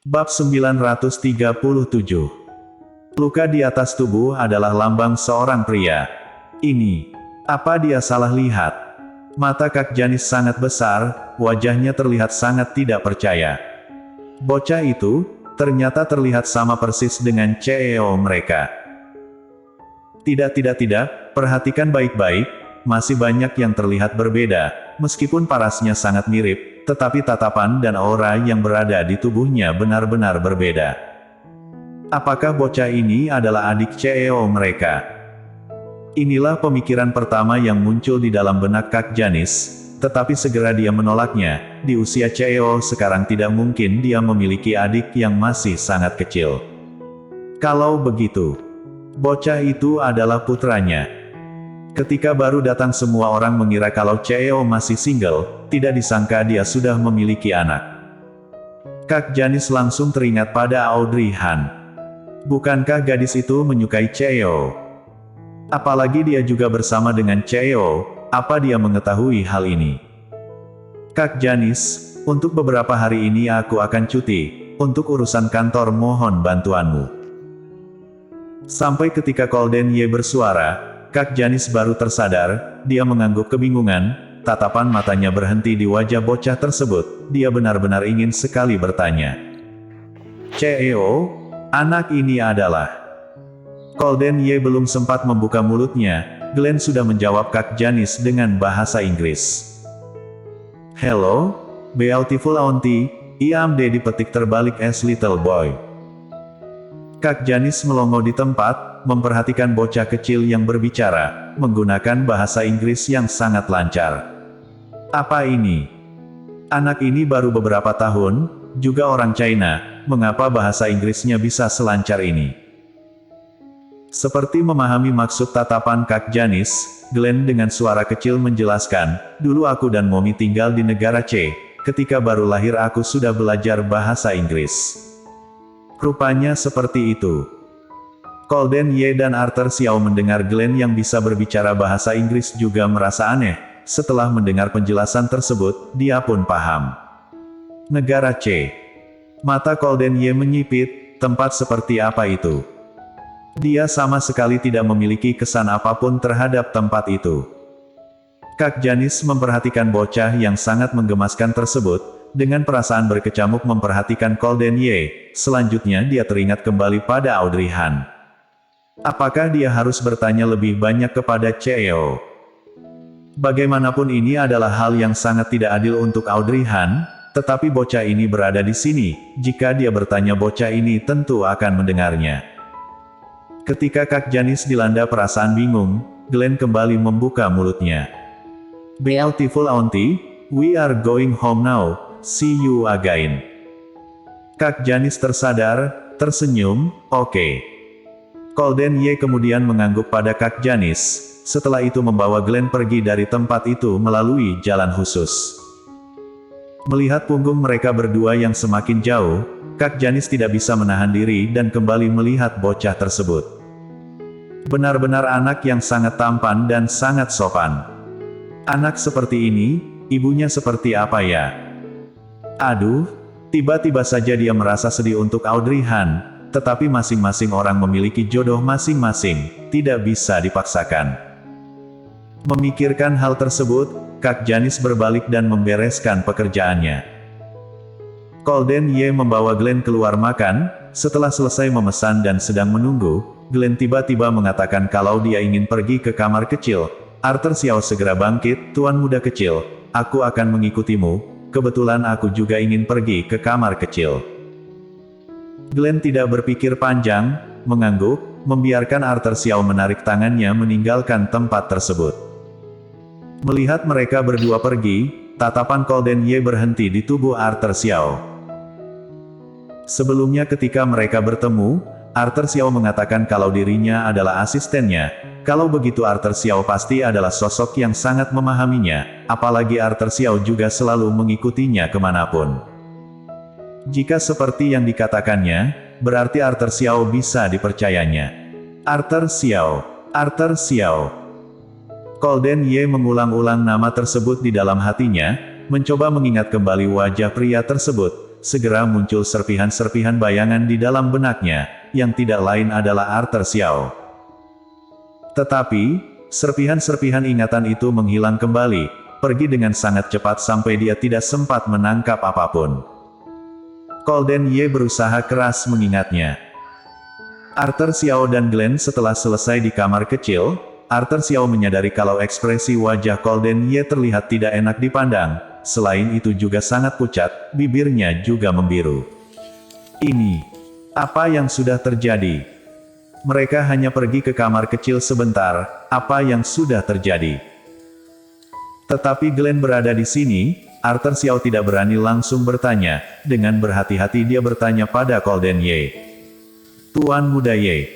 Bab 937. Luka di atas tubuh adalah lambang seorang pria. Ini, apa dia salah lihat? Mata Kak Janis sangat besar, wajahnya terlihat sangat tidak percaya. Bocah itu, ternyata terlihat sama persis dengan CEO mereka. Tidak, perhatikan baik-baik, masih banyak yang terlihat berbeda, meskipun parasnya sangat mirip, tetapi tatapan dan aura yang berada di tubuhnya benar-benar berbeda. Apakah bocah ini adalah adik CEO mereka? Inilah pemikiran pertama yang muncul di dalam benak Kak Janis, tetapi segera dia menolaknya. Di usia CEO sekarang tidak mungkin dia memiliki adik yang masih sangat kecil. Kalau begitu, bocah itu adalah putranya. Ketika baru datang semua orang mengira kalau CEO masih single, tidak disangka dia sudah memiliki anak. Kak Janis langsung teringat pada Audrey Han. Bukankah gadis itu menyukai CEO? Apalagi dia juga bersama dengan CEO, apa dia mengetahui hal ini? Kak Janis, untuk beberapa hari ini aku akan cuti, untuk urusan kantor mohon bantuanmu. Sampai ketika Golden Ye bersuara, Kak Janis baru tersadar, dia mengangguk kebingungan, tatapan matanya berhenti di wajah bocah tersebut, dia benar-benar ingin sekali bertanya. CEO, anak ini adalah... Golden Ye belum sempat membuka mulutnya, Glenn sudah menjawab Kak Janis dengan bahasa Inggris. Hello, beautiful auntie, I am Daddy petik terbalik as little boy. Kak Janis melongo di tempat, memperhatikan bocah kecil yang berbicara, menggunakan bahasa Inggris yang sangat lancar. Apa ini? Anak ini baru beberapa tahun, juga orang China, mengapa bahasa Inggrisnya bisa selancar ini? Seperti memahami maksud tatapan Kak Janis, Glenn dengan suara kecil menjelaskan, dulu aku dan Mommy tinggal di negara C, ketika baru lahir aku sudah belajar bahasa Inggris. Rupanya seperti itu. Golden Ye dan Arthur Xiao mendengar Glenn yang bisa berbicara bahasa Inggris juga merasa aneh. Setelah mendengar penjelasan tersebut, dia pun paham. Negara C. Mata Golden Ye menyipit, tempat seperti apa itu? Dia sama sekali tidak memiliki kesan apapun terhadap tempat itu. Kak Janis memperhatikan bocah yang sangat menggemaskan tersebut, dengan perasaan berkecamuk memperhatikan Golden Ye, selanjutnya dia teringat kembali pada Audrey Han. Apakah dia harus bertanya lebih banyak kepada CEO? Bagaimanapun ini adalah hal yang sangat tidak adil untuk Audrey Han, tetapi bocah ini berada di sini, jika dia bertanya bocah ini tentu akan mendengarnya. Ketika Kak Janis dilanda perasaan bingung, Glenn kembali membuka mulutnya. Beautiful auntie, we are going home now, see you again. Kak Janis tersadar, tersenyum, oke. Golden Ye kemudian mengangguk pada Kak Janis, setelah itu membawa Glenn pergi dari tempat itu melalui jalan khusus. Melihat punggung mereka berdua yang semakin jauh, Kak Janis tidak bisa menahan diri dan kembali melihat bocah tersebut. Benar-benar anak yang sangat tampan dan sangat sopan. Anak seperti ini, ibunya seperti apa ya? Aduh, tiba-tiba saja dia merasa sedih untuk Audrey Han, tetapi masing-masing orang memiliki jodoh masing-masing, tidak bisa dipaksakan. Memikirkan hal tersebut, Kak Janis berbalik dan membereskan pekerjaannya. Golden Ye membawa Glenn keluar makan, setelah selesai memesan dan sedang menunggu, Glenn tiba-tiba mengatakan kalau dia ingin pergi ke kamar kecil. Arthur Xiao segera bangkit, Tuan muda kecil, aku akan mengikutimu, kebetulan aku juga ingin pergi ke kamar kecil. Glenn tidak berpikir panjang, mengangguk, membiarkan Arthur Xiao menarik tangannya meninggalkan tempat tersebut. Melihat mereka berdua pergi, tatapan Golden Ye berhenti di tubuh Arthur Xiao. Sebelumnya ketika mereka bertemu, Arthur Xiao mengatakan kalau dirinya adalah asistennya. Kalau begitu Arthur Xiao pasti adalah sosok yang sangat memahaminya, apalagi Arthur Xiao juga selalu mengikutinya kemanapun. Jika seperti yang dikatakannya, berarti Arthur Xiao bisa dipercayanya. Arthur Xiao, Arthur Xiao. Golden Ye mengulang-ulang nama tersebut di dalam hatinya, mencoba mengingat kembali wajah pria tersebut. segera muncul serpihan-serpihan bayangan di dalam benaknya, yang tidak lain adalah Arthur Xiao. Tetapi, serpihan-serpihan ingatan itu menghilang kembali, pergi dengan sangat cepat sampai dia tidak sempat menangkap apapun. Golden Ye berusaha keras mengingatnya. Arthur Xiao dan Glenn setelah selesai di kamar kecil, Arthur Xiao menyadari kalau ekspresi wajah Golden Ye terlihat tidak enak dipandang, selain itu juga sangat pucat, bibirnya juga membiru. Ini, apa yang sudah terjadi? Mereka hanya pergi ke kamar kecil sebentar, apa yang sudah terjadi? Tetapi Glenn berada di sini, Arthur Xiao tidak berani langsung bertanya, dengan berhati-hati dia bertanya pada Golden Ye. Tuan Muda Ye.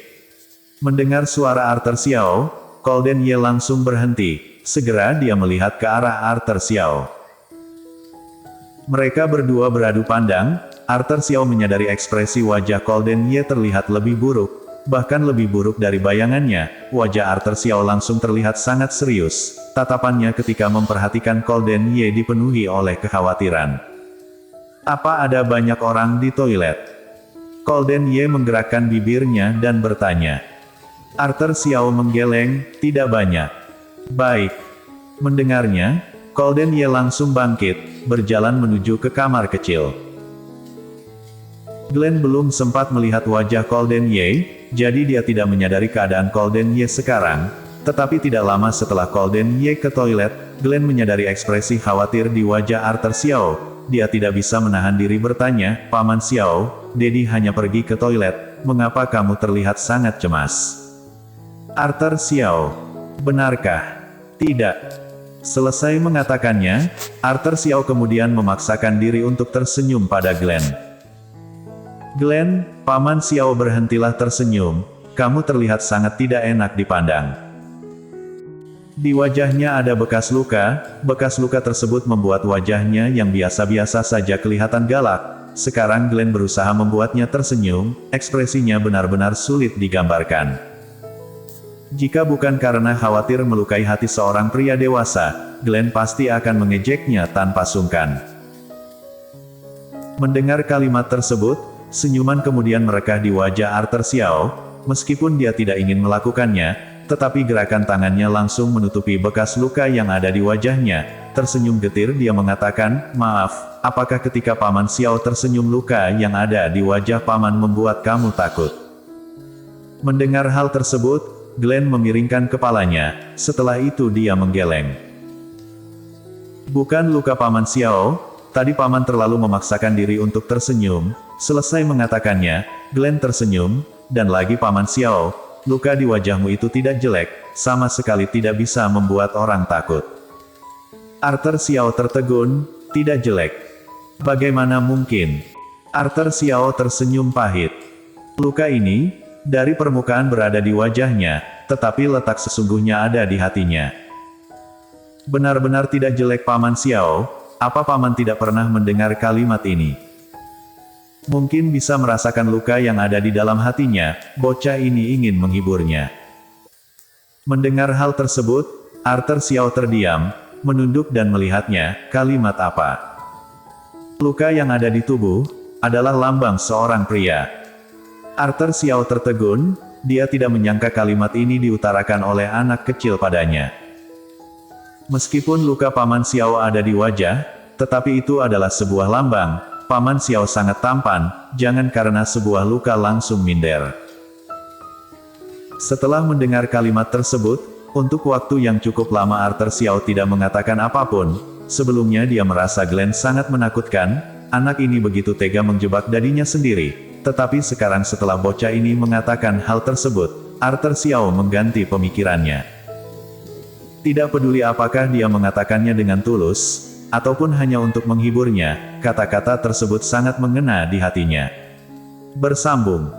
Mendengar suara Arthur Xiao, Golden Ye langsung berhenti, segera dia melihat ke arah Arthur Xiao. Mereka berdua beradu pandang, Arthur Xiao menyadari ekspresi wajah Golden Ye terlihat lebih buruk, bahkan lebih buruk dari bayangannya. Wajah Arthur Xiao langsung terlihat sangat serius, tatapannya ketika memperhatikan Golden Ye dipenuhi oleh kekhawatiran. Apa ada banyak orang di toilet? Golden Ye menggerakkan bibirnya dan bertanya. Arthur Xiao menggeleng, tidak banyak. Baik. Mendengarnya, Golden Ye langsung bangkit, berjalan menuju ke kamar kecil. Glenn belum sempat melihat wajah Golden Ye, jadi dia tidak menyadari keadaan Golden Ye sekarang. Tetapi tidak lama setelah Golden Ye ke toilet, Glenn menyadari ekspresi khawatir di wajah Arthur Xiao. Dia tidak bisa menahan diri bertanya, Paman Xiao, Dedi hanya pergi ke toilet, mengapa kamu terlihat sangat cemas? Arthur Xiao. Benarkah? Tidak. Selesai mengatakannya, Arthur Xiao kemudian memaksakan diri untuk tersenyum pada Glenn. Glenn, Paman Xiao berhentilah tersenyum, kamu terlihat sangat tidak enak dipandang. Di wajahnya ada bekas luka tersebut membuat wajahnya yang biasa-biasa saja kelihatan galak. Sekarang Glenn berusaha membuatnya tersenyum, ekspresinya benar-benar sulit digambarkan. Jika bukan karena khawatir melukai hati seorang pria dewasa, Glenn pasti akan mengejeknya tanpa sungkan. Mendengar kalimat tersebut, senyuman kemudian merekah di wajah Arthur Xiao, meskipun dia tidak ingin melakukannya, tetapi gerakan tangannya langsung menutupi bekas luka yang ada di wajahnya. Tersenyum getir dia mengatakan, maaf, apakah ketika Paman Xiao tersenyum luka yang ada di wajah Paman membuat kamu takut? Mendengar hal tersebut, Glenn memiringkan kepalanya, setelah itu dia menggeleng. Bukan luka Paman Xiao, tadi Paman terlalu memaksakan diri untuk tersenyum. Selesai mengatakannya, Glenn tersenyum, dan lagi Paman Xiao, luka di wajahmu itu tidak jelek, sama sekali tidak bisa membuat orang takut. Arthur Xiao tertegun, tidak jelek. Bagaimana mungkin? Arthur Xiao tersenyum pahit. Luka ini, dari permukaan berada di wajahnya, tetapi letak sesungguhnya ada di hatinya. Benar-benar tidak jelek Paman Xiao, apa Paman tidak pernah mendengar kalimat ini? Mungkin bisa merasakan luka yang ada di dalam hatinya, bocah ini ingin menghiburnya. Mendengar hal tersebut, Arthur Xiao terdiam, menunduk dan melihatnya, kalimat apa? Luka yang ada di tubuh, adalah lambang seorang pria. Arthur Xiao tertegun, dia tidak menyangka kalimat ini diutarakan oleh anak kecil padanya. Meskipun luka Paman Xiao ada di wajah, tetapi itu adalah sebuah lambang, Paman Xiao sangat tampan, jangan karena sebuah luka langsung minder. Setelah mendengar kalimat tersebut, untuk waktu yang cukup lama Arthur Xiao tidak mengatakan apapun. Sebelumnya dia merasa Glenn sangat menakutkan, anak ini begitu tega menjebak dadinya sendiri. Tetapi sekarang setelah bocah ini mengatakan hal tersebut, Arthur Xiao mengganti pemikirannya. Tidak peduli apakah dia mengatakannya dengan tulus, ataupun hanya untuk menghiburnya, kata-kata tersebut sangat mengena di hatinya. Bersambung.